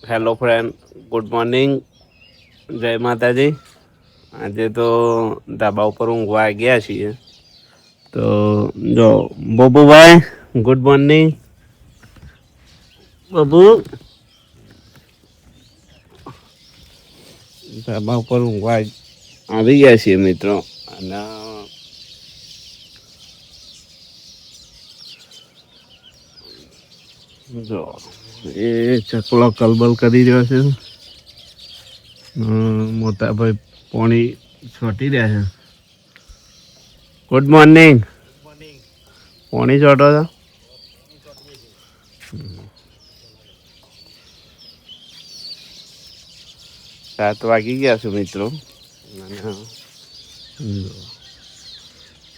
Hello friend, good morning, જય માતાજી. આજે તો ધાબા ઉપર ઊંઘવા ગયા છીએ. તો જો બબુભાઈ, ગુડ મોર્નિંગ. બબુ ધાબા ઉપર ઊંઘવા આવી ગયા છીએ મિત્રો. અને જો એ ચકલો કલબલ કરી રહ્યો છે. મોટા ભાઈ પાણી છોટી રહ્યા છે. Good morning. પાણી છોટો છો? 7 વાગી ગયા છે મિત્રો.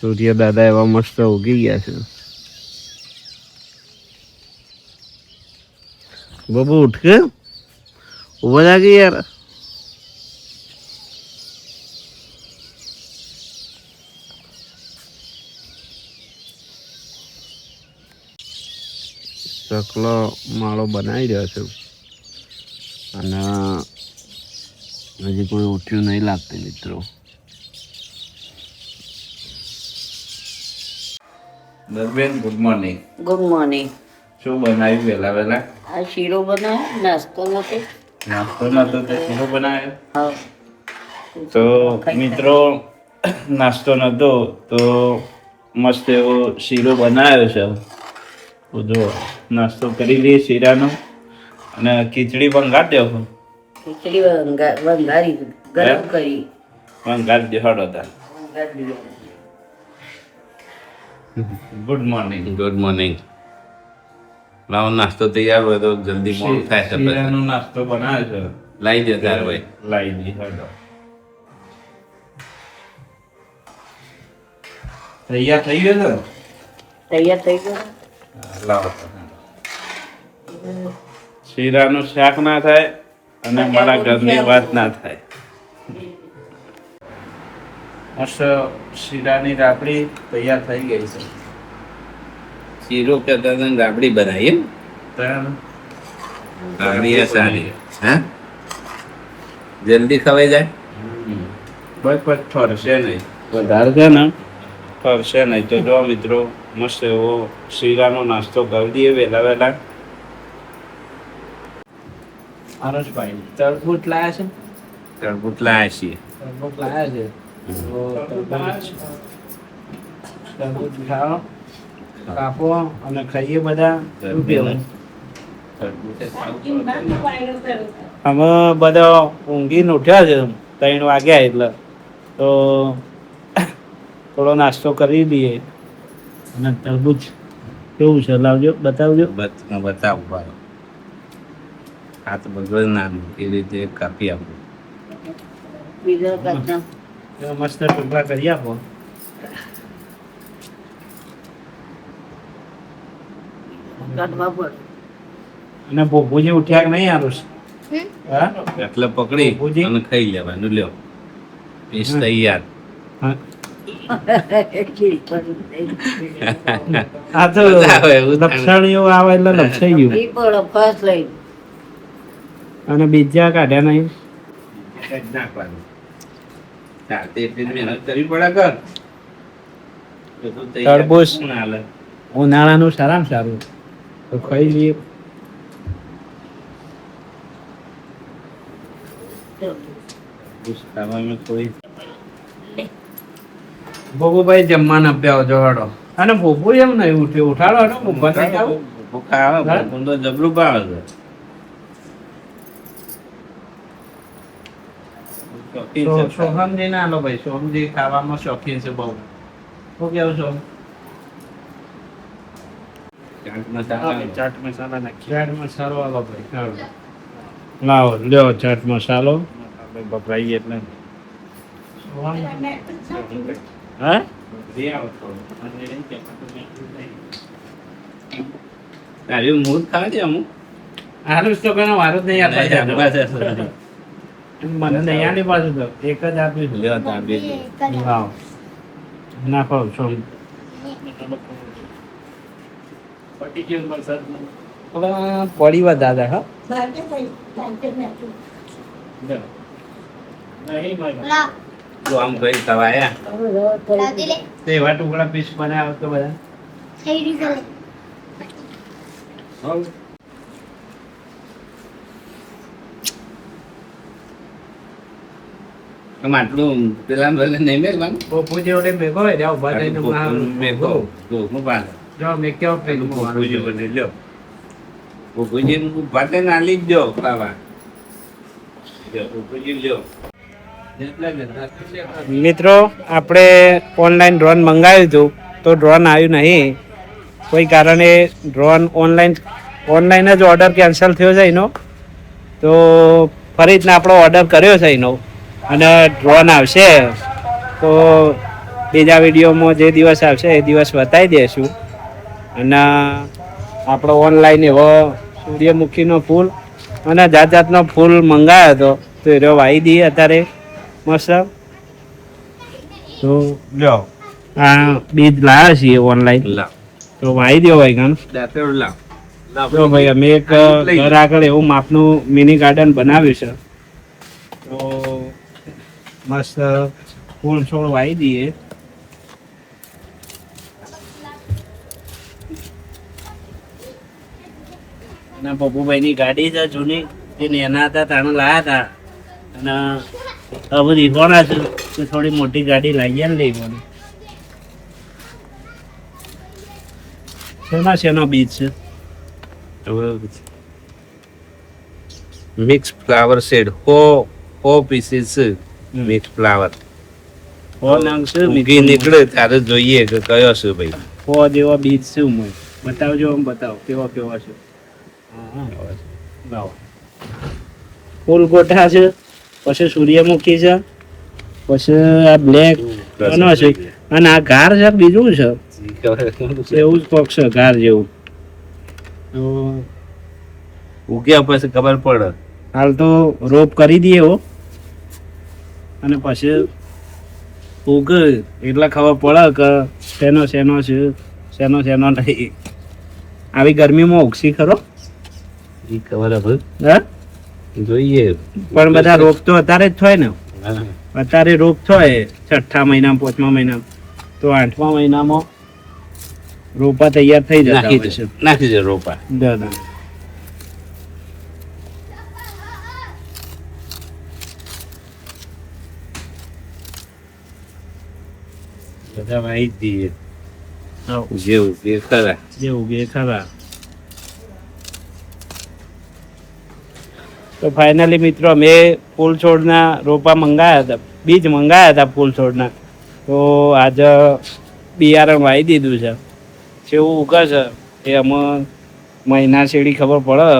સૂર્ય દાદા એવા મસ્ત ઉગી ગયા છે. બબુ ઉઠ કે ઉભો જાગી યાર. ચકલો માળો બનાવી રહ્યો છે અને હજી કોઈ ઉઠ્યું નહીં લાગતું મિત્રો. દરબેન ગુડ મોર્નિંગ. Good morning. શું બનાવ્યું વહેલા વહેલા? આ શીરો બનાવ્યો, નાસ્તો નતો. નાસ્તો નતો તો શીરો બનાવ્યો. હા. તો મિત્રો નાસ્તો નતો તો મસ્ત એવો શીરો બનાવ્યો છે. તો જો નાસ્તો કરી લઈએ શીરાનો અને ખીચડી વંગાર દેવો. ખીચડી વંગારી ગરમ કરી વંગાર દે હળો તા. વંગારી દીધો. Good morning. Good morning. લાવો નાસ્તો તૈયાર હોય તો જલ્દી મોડું થાય છે. શીરાનો નાસ્તો બનાવ્યો છે. લાવી દે તાર ભાઈ. લાવી દે હળો. તૈયાર થઈ ગયો છે. તૈયાર થઈ ગયો. લાવો. શીરાનું શાક ના થાય અને મારા ઘરની વાત ના થાય. મસ્ત શીરાની રાબડી તૈયાર થઈ ગઈ છે. શીરો કરતા રાબડી બનાવી એમ? રાબડી સારી. હા, જલ્દી ખવાઈ જાય. બસ બસ ઠરશે નહીં. વધારે છે ને ઠરશે નહીં. તો જો મિત્રો મસ્ત એવો શીરાનો નાસ્તો કરી દઈએ વહેલા વહેલા. આરસભાઈ તરબૂચ લાયા છે. તરબૂચ લાયા છીએ. તરબૂચ લાયા છે. તરબૂચ ખાઓ, કાપો અને ખાઈએ બધા. અમે બધા ઊંઘીને ઉઠ્યા છે 3 વાગ્યા એટલે તો થોડો નાસ્તો કરી દઈએ. અને તરબૂચ કેવું છે લાવજો, બતાવજો. બતાવું. આ તો બધું નાનું એ રીતે કાપી આપો. બીજો કાપનો મસ્ત ટુકડા કરી આપો. કાઢવા પડે. અને ભોભુજી ઉઠ્યા કે નહીં આરુષ? હા, એટલે પકડી અને ખાઈ લેવાનું. લ્યો પીસ તૈયાર. આ તો લપસણીઓ આવે એટલે લપસાઈ ગયું. ઈ પડો ફાસ લઈ. અને બીજા કાઢ્યા નહીં. નાખવાનું એટલી મહેનત કરવી પડે. તરબૂચ ઉનાળાનું સારામાં સારું તો ખાઈ લઈએ. ભોગુભાઈ જમવાના આપ્યા આવજો હડો. અને ભોગુ એમ નહીં ઉઠ્યો. ઉઠાડો હડો. જબરું ભાવે છે. સોહમજી ના લો ભાઈ. સોહમજી ખાવામાં શોખીન છે બહુ. શું કેવું છો? ચાટ મસાલા નાખી. ચાટ મસાલો આલો ભાઈ. લાવો લ્યો ચાટ મસાલો. વપરાઈએ એટલે હા તારી મૂળ ખાવા દે. અમુક આલુ તો કનો વારો જ નહીં આપવા. મને નહીં આની બાજુ તો એક જ આપી છે. લાવ નાખો છો. પડી વા દાદા હા જો આમ કઈ તવાયા તે એવા ટુકડા પીસ બનાવ તો બધા આટલું પેલા નહીં મેળવાનું પોપુ જેવડે ભેગો હોય જાઓ ભેગો જો મેં કેવો પેલું લ્યો પોપુજી ભાતે નાલી જ જો ખાવા મિત્રો આપણે ઓનલાઈન ડ્રોન મંગાવ્યું હતું તો ડ્રોન આવ્યું નહીં કોઈ કારણે ડ્રોન ઓનલાઈન જ ઓર્ડર કેન્સલ થયો છે એનો તો ફરીથી આપણો ઓર્ડર કર્યો છે એનો અને ડ્રોન આવશે તો બીજા વિડીયોમાં જે દિવસ આવશે એ દિવસ બતાવી દઈશું અને આપણો ઓનલાઈન એવો સૂર્યમુખીનો ફૂલ અને જાત જાતનો ફૂલ મંગાવ્યો હતો તો એ વાવી દઈએ અત્યારે મસ્ત તો લ્યો આ બીજ લાવ્યા છીએ ઓનલાઈન તો વાવી દો ભાઈ ગાન જો ભાઈ અમે એક ઘર આગળ એવું માપનું મિની ગાર્ડન બનાવ્યું છે તો મસ્ત ફૂલ છોડ વાવી દઈએ અને પપ્પુભાઈની ગાડી છે જૂની એ નેના હતા તાણે લાયા હતા અને હવે રીખવાના છે તો થોડી મોટી ગાડી લાવીએ ને લેવાની શેનો બીજ છે મિક્સ ફ્લાવર શેડ હો પીસીસ મિક્સ ફ્લાવર ઉગી નીકળે ત્યારે જોઈએ કે કયો છે ભાઈ હો જેવા બીજ છે હું બતાવજો આમ બતાવો કેવા કેવા છે ફૂલ ગોઠા છે પછી સૂર્યમુખી છે પછી આ બ્લેક એનો છે અને આ ઘાર છે બીજું છે એવું જ કોક છે ઘાર જેવું તો ઉગ્યા પછી ખબર પડે હાલ તો રોપ કરી દઈએ હો અને પછી ઉગ એટલે ખબર પડે કે શેનો છે શેનો નહીં આવી ગરમીમાં ઉગશી ખરો ઈ ખબર હવે હા જોઈએ પણ બધા રોગ તો અત્યારે જ થાય ને અત્યારે રોગ થાય 6થા મહિનામાં 5મા મહિનામાં તો 8મા મહિનામાં રોપા તૈયાર થઈ જતા હોય છે નાખી દે રોપા દાદા બધા વાઈ જ દઈએ હા જેવું એ ખરા જેવું કે ખરા તો ફાઇનલી મિત્રો અમે ફૂલ છોડના રોપા મંગાવ્યા હતા બીજ મંગાવ્યા હતા ફૂલ છોડના તો આજે બિયારણ વાવી દીધું છે જેવું ઉગે છે એ અમે મહિના શેડી ખબર પડે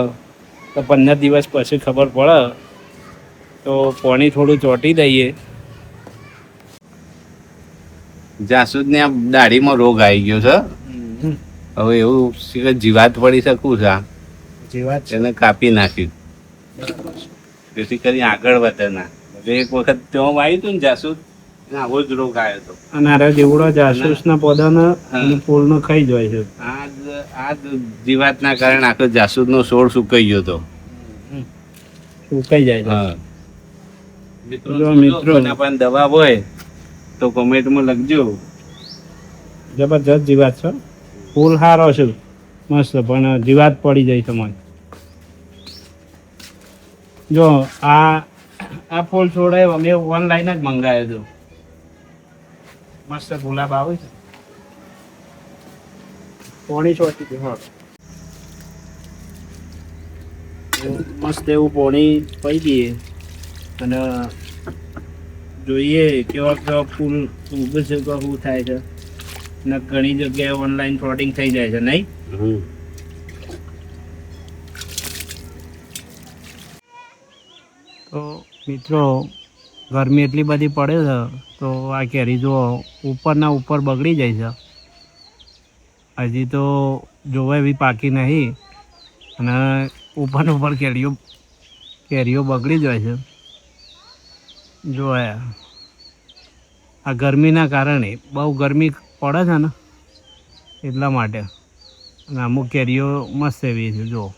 તો 15 દિવસ પછી ખબર પડે તો પાણી થોડું ચોંટી દઈએ જાસૂદ ને દાઢીમાં રોગ આવી ગયો છે હવે એવું છે કે જીવાત પડી શકું છે જે વાત છે એને કાપી નાખ્યું જેથી કરી આગળ વધે ના હવે એક વખત ત્યાં વાવ્યું હતું ને જાસૂદ એને આવો જ રોગ આવ્યો હતો અને આરે જેવડો જાસૂસના પૌધાને અને ફૂલનો ખાઈ જાય છે આ જ જીવાતના કારણે આખો જાસૂદનો છોડ સુકાઈ ગયો હતો સુકાઈ જાય છે હા મિત્રો એના પણ દવા હોય તો કોમેન્ટમાં લખજો જબરજસ્ત જીવાત છે ફૂલ સારો છે મસ્ત પણ જીવાત પડી જાય તમારે જો આ ફૂલ છોડે અમે ઓનલાઈન જ મંગાવ્યો હતો મસ્ત ગુલાબ આવે છે પોણી છોડતી હતી હા મસ્ત એવું પોણી પી દઈએ અને જોઈએ કેવા ફૂલ ઉગે છે કે શું થાય છે ને ઘણી જગ્યાએ ઓનલાઈન ફ્રોડિંગ થઈ જાય છે નહીં તો મિત્રો ગરમી એટલી બધી પડે છે તો આ કેરી જો ઉપરના ઉપર બગડી જાય છે હજી તો જોવા એવી પાકી નહીં અને ઉપર કેરીઓ બગડી જાય છે જો આ ગરમીના કારણે બહુ ગરમી પડે છે ને એટલા માટે અને અમુક કેરીઓ મસ્ત એવી છે જો.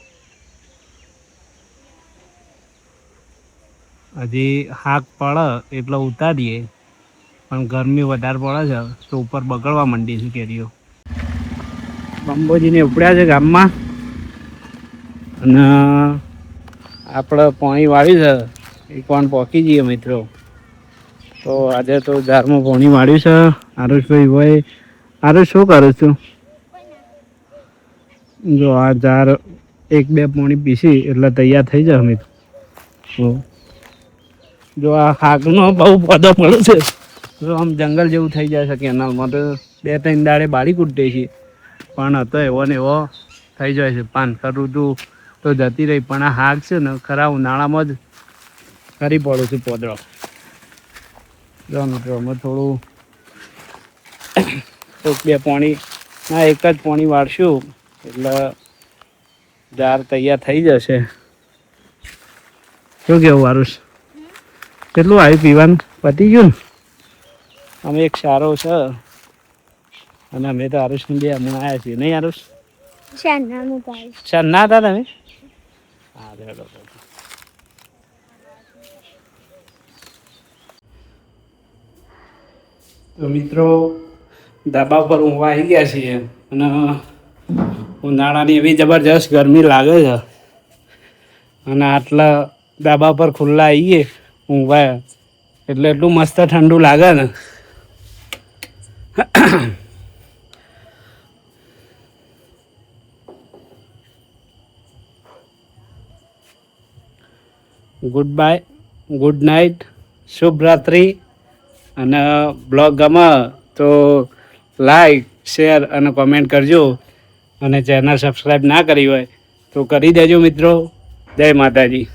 હજી હાક પડે એટલે ઉતારીએ, પણ ગરમી વધારે પડે છે તો ઉપર બગડવા માંડી છે કેરીઓ. બંબોજીને ઉપડ્યા છે ગામમાં અને આપણે પાણી વાળ્યું છે એ કોણ પોકી જઈએ મિત્રો. તો આજે તો ઝાડમાં પાણી વાળ્યું છે. આરુષભાઈ ભાઈ, આરુષ શું કરું છું? જો આ ઝાડ એક બે પાણી પીસી એટલે તૈયાર થઈ જાય મિત્રો. તો જો આ હાકનો બહુ પદો પડે છે તો આમ જંગલ જેવું થઈ જાય છે કેનાલમાં. તો 2-3 દાડે બાળી કૂટે છે પણ હતો એવો ને એવો થઈ જાય છે. પાનખર ઋતુ તો જતી રહી પણ આ હાક છે ને ખરા ઉનાળામાં જ કરી પડું છું પોદળો. જો મિત્રો અમે થોડું 1-2 પાણી ના એક જ પાણી વાળશું એટલે ઝાડ તૈયાર થઈ જશે. શું કેવું આરુષ? કેટલું આવ્યું પીવાનું? પતી ગયું ને? અમે એક સારો છે અને અમે તો આરુષને બે હમણાં આવ્યા છીએ નહીં આરુષ? ના હતા તમે? હા રેડો. તો મિત્રો ધાબા પર ઊંઘવા આવી ગયા છીએ અને ઉનાળાની એવી જબરજસ્ત ગરમી લાગે છે અને આટલા ધાબા પર ખુલ્લા આવીએ ઊંઘવા એટલે એટલું મસ્ત ઠંડુ લાગે ને. ગુડ બાય, ગુડ નાઇટ, શુભ રાત્રિ. અને બ્લોગ ગમે તો લાઈક, શેર અને કોમેન્ટ કરજો. અને ચેનલ સબસ્ક્રાઈબ ના કરી હોય તો કરી દેજો મિત્રો. જય માતાજી.